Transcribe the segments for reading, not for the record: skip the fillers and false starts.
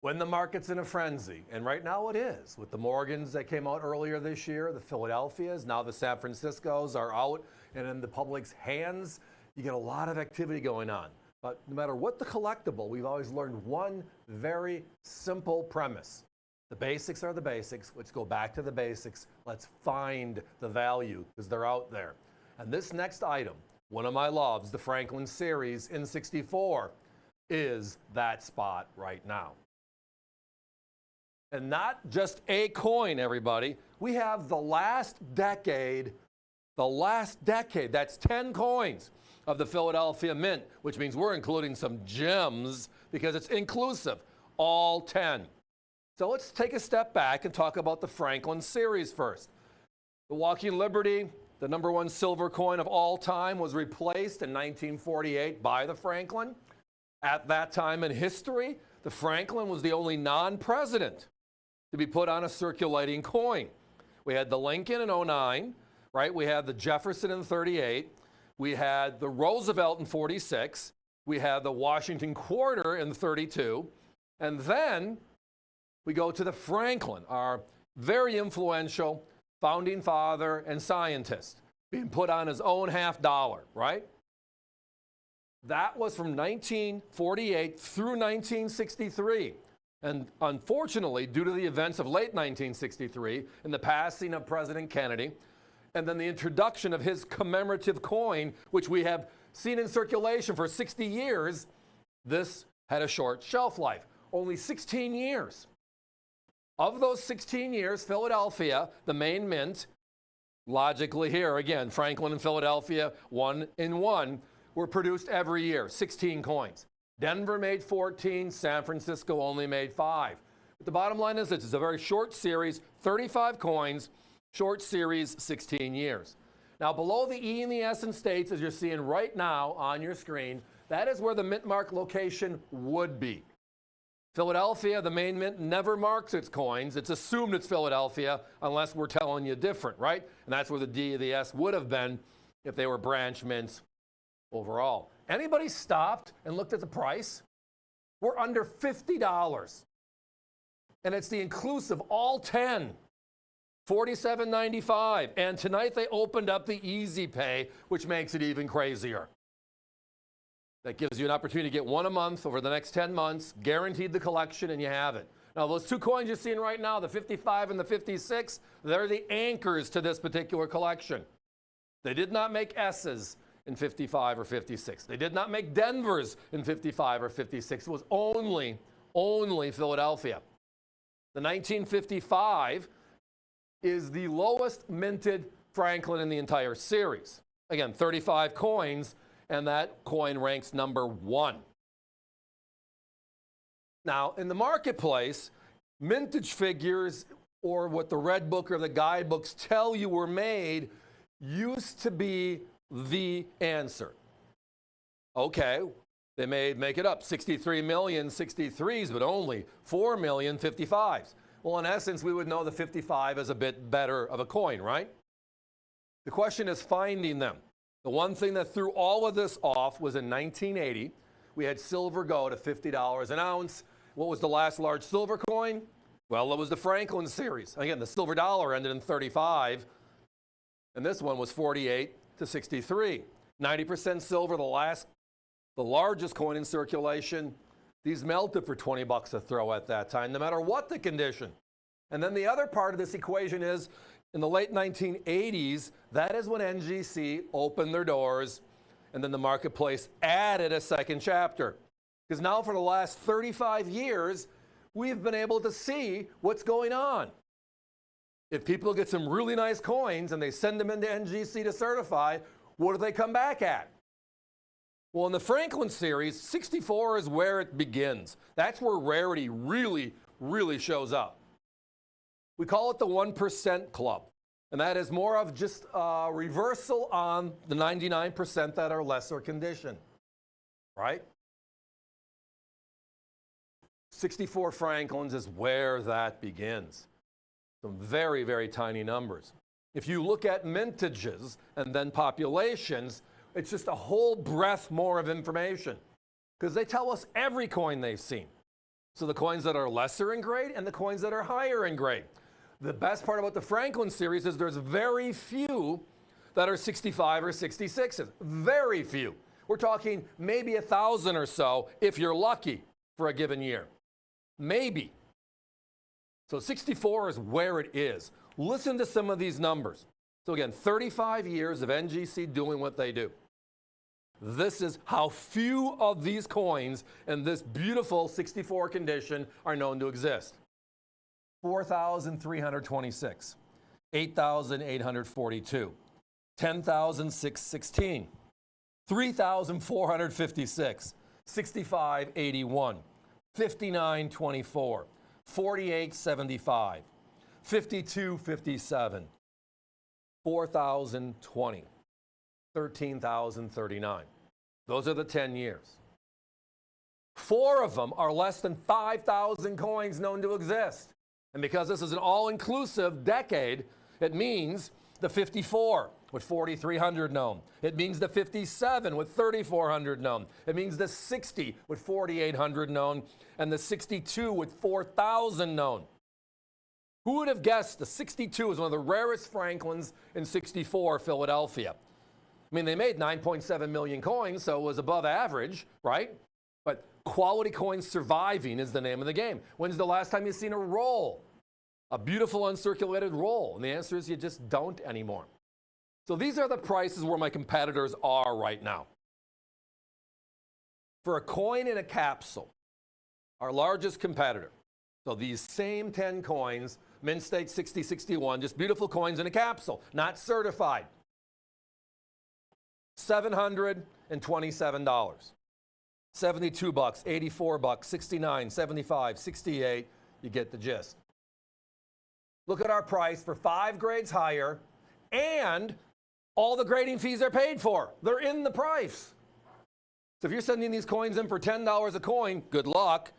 When the market's in a frenzy, and right now it is, with the Morgans that came out earlier this year, the Philadelphias, now the San Franciscos are out and in the public's hands, you get a lot of activity going on. But no matter what the collectible, we've always learned one very simple premise. The basics are the basics. Let's go back to the basics. Let's find the value because they're out there. And this next item, one of my loves, the Franklin series in 64, is that spot right now. And not just a coin, everybody. We have the last decade, that's 10 coins of the Philadelphia Mint, which means we're including some gems because it's inclusive, all 10. So let's take a step back and talk about the Franklin series first. The Walking Liberty, the #1 silver coin of all time, was replaced in 1948 by the Franklin. At that time in history, the Franklin was the only non-president to be put on a circulating coin. We had the Lincoln in 09, right? We had the Jefferson in 38. We had the Roosevelt in 46. We had the Washington quarter in 32. And then we go to the Franklin, our very influential founding father and scientist, being put on his own $50, right? That was from 1948 through 1963. And unfortunately, due to the events of late 1963 and the passing of President Kennedy, and then the introduction of his commemorative coin, which we have seen in circulation for 60 years, this had a short shelf life, only 16 years. Of those 16 years, Philadelphia, the main mint, logically here, again, Franklin and Philadelphia, 1 in 1, were produced every year, 16 coins. Denver made 14, San Francisco only made 5. But the bottom line is this, it's a very short series, 35 coins, short series, 16 years. Now below the E and the S in states, as you're seeing right now on your screen, that is where the mint mark location would be. Philadelphia, the main mint, never marks its coins. It's assumed it's Philadelphia unless we're telling you different, right? And that's where the D or the S would have been if they were branch mints overall. Anybody stopped and looked at the price? We're under $50. And it's the inclusive, all 10, $47.95. And tonight they opened up the EasyPay, which makes it even crazier. That gives you an opportunity to get one a month over the next 10 months, guaranteed the collection, and you have it. Now, those two coins you're seeing right now, the 55 and the 56, they're the anchors to this particular collection. They did not make S's in 55 or 56. They did not make Denvers in 55 or 56. It was only Philadelphia. The 1955 is the lowest minted Franklin in the entire series. Again, 35 coins, and that coin ranks #1. Now, in the marketplace, mintage figures, or what the Red Book or the guidebooks tell you were made, used to be the answer. Okay, they make it up, 63 million 63s, but only 4 million 55s. Well, in essence, we would know the 55 is a bit better of a coin, right? The question is finding them. The one thing that threw all of this off was in 1980. We had silver go to $50 an ounce. What was the last large silver coin? Well, it was the Franklin series. Again, the silver dollar ended in 35, and this one was 48 to 63. 90% silver, the largest coin in circulation. These melted for 20 bucks a throw at that time, no matter what the condition. And then the other part of this equation is, in the late 1980s, that is when NGC opened their doors, and then the marketplace added a second chapter. Because now for the last 35 years, we've been able to see what's going on. If people get some really nice coins and they send them into NGC to certify, what do they come back at? Well, in the Franklin series, 64 is where it begins. That's where rarity really, really shows up. We call it the 1% club. And that is more of just a reversal on the 99% that are lesser condition, right? 64 Franklins is where that begins. Some very, very tiny numbers. If you look at mintages and then populations, it's just a whole breadth more of information because they tell us every coin they've seen. So the coins that are lesser in grade and the coins that are higher in grade. The best part about the Franklin series is there's very few that are 65 or 66s. Very few. We're talking maybe 1,000 or so if you're lucky for a given year. Maybe. So 64 is where it is. Listen to some of these numbers. So again, 35 years of NGC doing what they do. This is how few of these coins in this beautiful 64 condition are known to exist. 4,326, 8,842, 10,616, 3,456, 6,581, 5,924, 4,875, 5,257, 4,020, 13,039. Those are the 10 years. 4 of them are less than 5,000 coins known to exist. And because this is an all-inclusive decade, it means the 54 with 4,300 known. It means the 57 with 3,400 known. It means the 60 with 4,800 known, and the 62 with 4,000 known. Who would have guessed the 62 is one of the rarest Franklins in 64 Philadelphia? I mean, they made 9.7 million coins, so it was above average, right? But quality coins surviving is the name of the game. When's the last time you've seen a roll? A beautiful uncirculated roll? And the answer is you just don't anymore. So these are the prices where my competitors are right now. For a coin in a capsule, our largest competitor, so these same 10 coins, Mint State 6061, just beautiful coins in a capsule, not certified. $727. $72, 84 bucks, 69, 75, 68, you get the gist. Look at our price for 5 grades higher, and all the grading fees are paid for. They're in the price. So if you're sending these coins in for $10 a coin, good luck.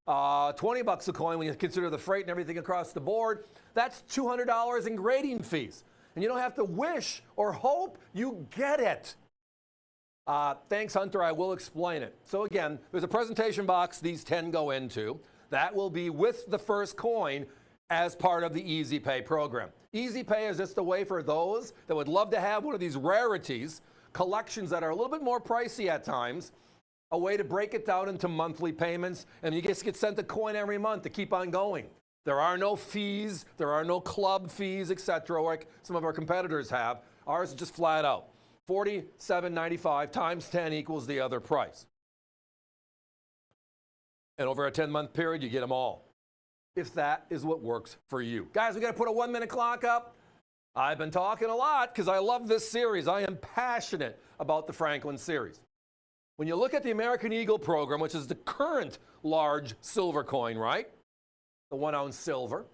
20 bucks a coin when you consider the freight and everything across the board, that's $200 in grading fees. And you don't have to wish or hope, you get it. Thanks, Hunter. I will explain it. So again, there's a presentation box these 10 go into. That will be with the first coin as part of the EasyPay program. EasyPay is just a way for those that would love to have one of these rarities, collections that are a little bit more pricey at times, a way to break it down into monthly payments, and you just get sent a coin every month to keep on going. There are no fees, there are no club fees, etc., like some of our competitors have. Ours is just flat out. $47.95 times 10 equals the other price. And over a 10-month period, you get them all, if that is what works for you. Guys, we got to put a 1-minute clock up. I've been talking a lot because I love this series. I am passionate about the Franklin series. When you look at the American Eagle program, which is the current large silver coin, right? The 1-ounce silver.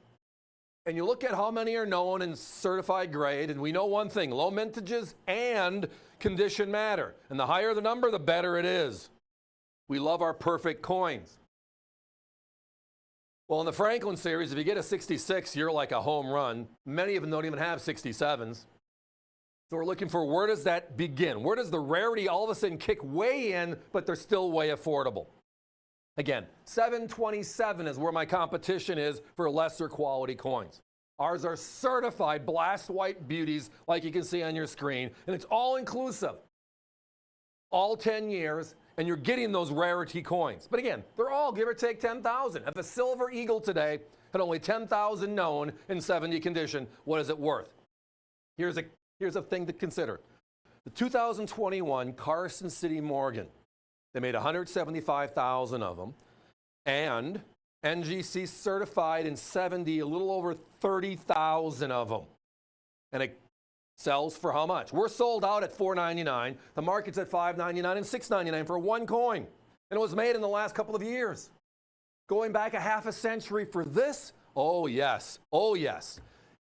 And you look at how many are known in certified grade, and we know one thing, low mintages and condition matter. And the higher the number, the better it is. We love our perfect coins. Well, in the Franklin series, if you get a 66, you're like a home run. Many of them don't even have 67s. So we're looking for, where does that begin? Where does the rarity all of a sudden kick way in, but they're still way affordable? Again, 727 is where my competition is for lesser quality coins. Ours are certified blast white beauties like you can see on your screen, and it's all inclusive. All 10 years, and you're getting those rarity coins. But again, they're all give or take 10,000. If a silver eagle today had only 10,000 known in 70 condition, what is it worth? Here's a thing to consider. The 2021 Carson City Morgan, they made 175,000 of them, and NGC certified in 70, a little over 30,000 of them. And it sells for how much? We're sold out at $4.99. The market's at $5.99 and $6.99 for one coin. And it was made in the last couple of years. Going back a half a century for this? Oh, yes. Oh, yes.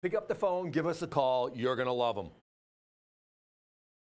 Pick up the phone, give us a call. You're going to love them.